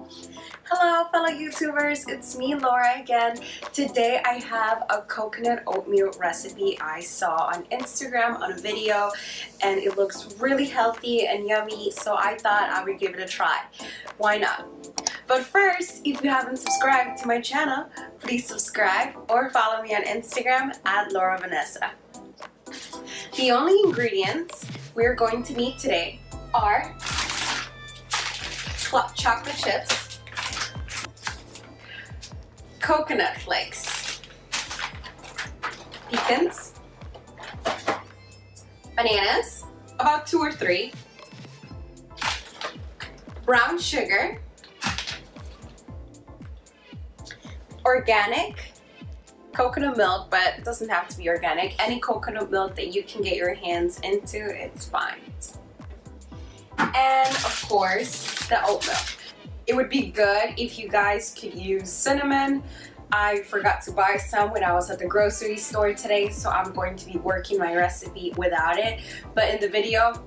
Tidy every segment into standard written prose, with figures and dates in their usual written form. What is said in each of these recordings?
Hello fellow YouTubers, it's me Laura again. Today I have a coconut oatmeal recipe I saw on Instagram on a video, and it looks really healthy and yummy, so I thought I would give it a try. Why not? But first, if you haven't subscribed to my channel, please subscribe or follow me on Instagram at Laura Vanessa. The only ingredients we're going to need today are chocolate chips, coconut flakes, pecans, bananas, about 2 or 3, brown sugar, organic coconut milk, but it doesn't have to be organic. Any coconut milk that you can get your hands into, it's fine. And of course, the oat milk. It would be good if you guys could use cinnamon. I forgot to buy some when I was at the grocery store today, so I'm going to be working my recipe without it. But in the video,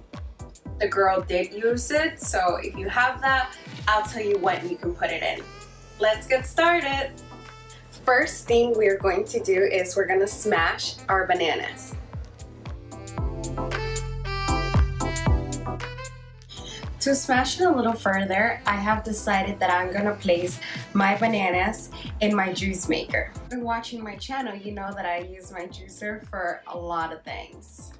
the girl did use it, so if you have that, I'll tell you when you can put it in. Let's get started. First thing we're going to do is we're gonna smash our bananas. To smash it a little further, I have decided that I'm gonna place my bananas in my juice maker. If you've been watching my channel, you know that I use my juicer for a lot of things.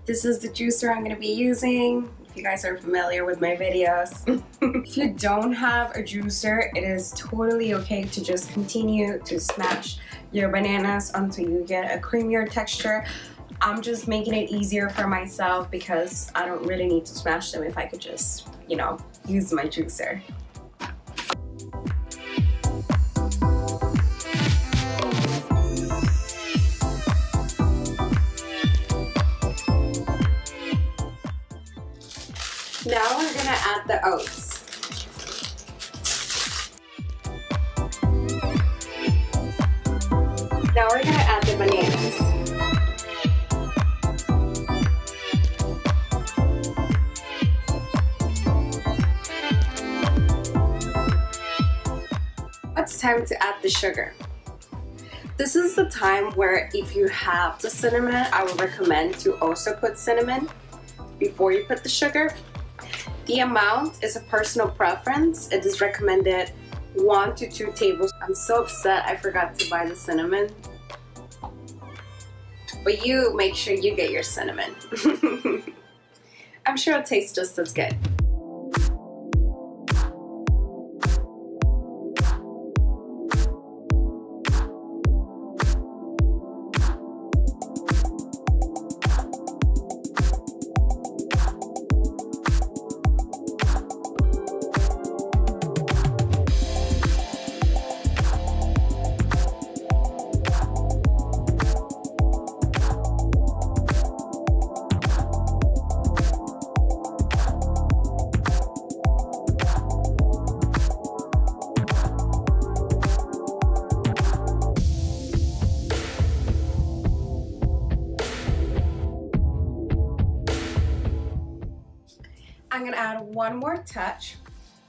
This is the juicer I'm gonna be using, if you guys are familiar with my videos. If you don't have a juicer, it is totally okay to just continue to smash your bananas until you get a creamier texture. I'm just making it easier for myself because I don't really need to smash them if I could just, you know, use my juicer. Now we're gonna add the oats. Now we're gonna add the bananas. It's time to add the sugar. This is the time where if you have the cinnamon, I would recommend to also put cinnamon before you put the sugar. The amount is a personal preference. It is recommended 1 to 2 tablespoons. I'm so upset I forgot to buy the cinnamon. But you make sure you get your cinnamon. I'm sure it tastes just as good. I'm gonna add one more touch.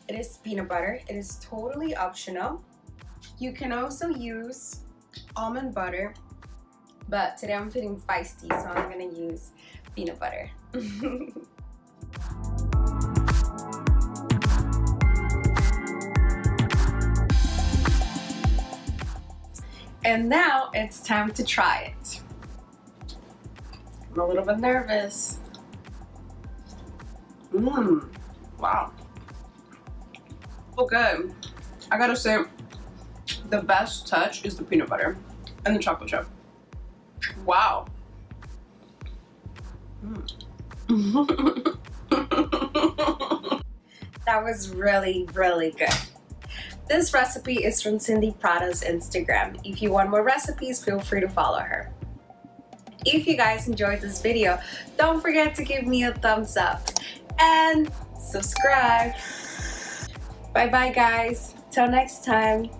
It is peanut butter. It is totally optional. You can also use almond butter, but today I'm feeling feisty, so I'm gonna use peanut butter. And now it's time to try it. I'm a little bit nervous. Wow. Okay, I gotta say, the best touch is the peanut butter and the chocolate chip. Wow. That was really, really good. This recipe is from Cindy Prada's Instagram. If you want more recipes, feel free to follow her. If you guys enjoyed this video, don't forget to give me a thumbs up and subscribe. Bye bye guys, till next time.